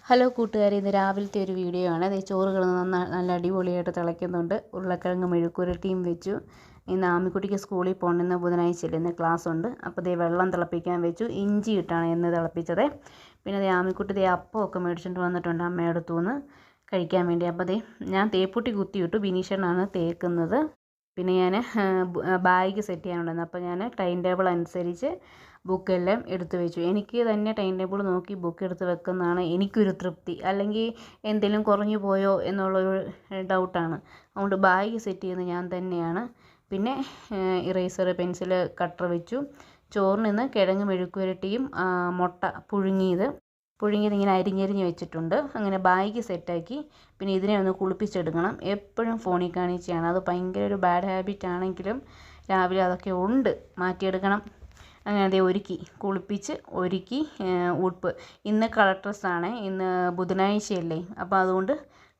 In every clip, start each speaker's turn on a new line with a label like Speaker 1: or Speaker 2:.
Speaker 1: Hello കൂട്ടുകാരെ, ഇന്ന് രാവിലത്തെ ഒരു വീഡിയോ ആണ്. ദേ ചോറുകൾ നല്ല അടിപൊളിയായിട്ട് തിളയ്ക്കുന്നുണ്ട്. ഉരുളക്കിഴങ്ങ് മെഴുക്കുരട്ടിയും വെച്ചു. ഇന്ന് ആമിക്കുട്ടിക്ക് സ്കൂളിൽ പോകണം. ഇന്ന് ബുധനാഴ്ചയല്ലേ, ഇന്ന് ക്ലാസ് ഉണ്ട്. അപ്പോൾ ദേ വെള്ളം തിളപ്പിക്കാൻ വെച്ചു. ഇഞ്ചി ഇട്ടാണ് ഇന്ന് തിളപ്പിച്ചത്. പിന്നെ ദേ ആമിക്കുട്ടി ദേ അപ്പമൊക്കെ മേടിച്ചിട്ട് വന്നിട്ടുണ്ട് അമ്മയുടെ അടുത്തുനിന്ന് കഴിക്കാൻ വേണ്ടി. അപ്പോൾ ദേ ഞാൻ തേപ്പൂട്ടി കുത്തിയിട്ടു. ബിനീഷനാണ് തേക്കുന്നത്. പിന്നെ ഞാൻ ബാഗ് സെറ്റ് ചെയ്യാനുണ്ടായിരുന്നു. അപ്പോൾ ഞാൻ ടൈം ടേബിൾ അനുസരിച്ച് ബുക്കെല്ലാം എടുത്ത് വെച്ചു. എനിക്ക് തന്നെ ടൈം ടേബിൾ നോക്കി ബുക്ക് എടുത്ത് വെക്കുന്നതാണ് എനിക്കൊരു തൃപ്തി. അല്ലെങ്കിൽ എന്തെങ്കിലും കുറഞ്ഞു പോയോ എന്നുള്ളൊരു ഡൗട്ടാണ്. അതുകൊണ്ട് ബാഗ് സെറ്റ് ചെയ്യുന്നത് ഞാൻ തന്നെയാണ്. പിന്നെ ഇറേസർ, പെൻസിൽ, കട്ടർ വെച്ചു. ചോറിന് ഇന്ന് കിഴങ്ങ് മെഴുക്കുവരട്ടിയും മുട്ട പുഴുങ്ങിയത് ഇങ്ങനെ അരിഞ്ഞരിഞ്ഞ് വെച്ചിട്ടുണ്ട്. അങ്ങനെ ബാഗ് സെറ്റാക്കി. പിന്നെ ഇതിനെ ഒന്ന് കുളിപ്പിച്ചെടുക്കണം. എപ്പോഴും ഫോണിൽ കാണിച്ചാണ്. അത് ഭയങ്കര ഒരു ബാഡ് ഹാബിറ്റ് ആണെങ്കിലും രാവിലെ അതൊക്കെ ഉണ്ട്, മാറ്റിയെടുക്കണം. അങ്ങനെ അതേ ഒരുക്കി ഉടുപ്പ്. ഇന്ന് കളർ ഡ്രസ്സാണ്. ഇന്ന് ബുധനാഴ്ചയല്ലേ, അപ്പോൾ അതുകൊണ്ട്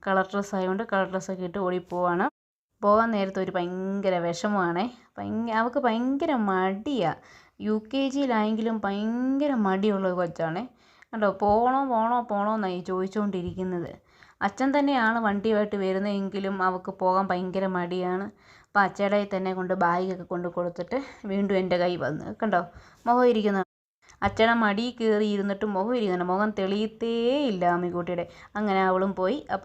Speaker 1: കളർ ഡ്രസ്സ് ആയതുകൊണ്ട് കളർ ഡ്രസ്സൊക്കെ ഇട്ട് ഓടിപ്പോവാണ്. പോകാൻ നേരത്തെ ഒരു ഭയങ്കര വിഷമമാണേ. അവൾക്ക് ഭയങ്കര മടിയാണ്. UKG-യിലായെങ്കിലും ഭയങ്കര മടിയുള്ള കൊച്ചാണേ. കണ്ടോ, പോണോന്നായി ചോദിച്ചുകൊണ്ടിരിക്കുന്നത്. അച്ഛൻ തന്നെയാണ് വണ്ടിയുമായിട്ട് വരുന്നതെങ്കിലും അവൾക്ക് പോകാൻ ഭയങ്കര മടിയാണ്. അപ്പോൾ അച്ഛയുടെ തന്നെ കൊണ്ട് ബാഗൊക്കെ കൊണ്ട് കൊടുത്തിട്ട് വീണ്ടും എൻ്റെ കൈ വന്ന് കണ്ടോ മുഖം ഇരിക്കുന്നത്. അച്ഛനെ മടിയിൽ കയറി ഇരുന്നിട്ട് മുഖം ഇരിക്കുന്നുണ്ട്. മുഖം തെളിയത്തേ ഇല്ല ആമിക്കുട്ടിയുടെ. അങ്ങനെ അവളും പോയി.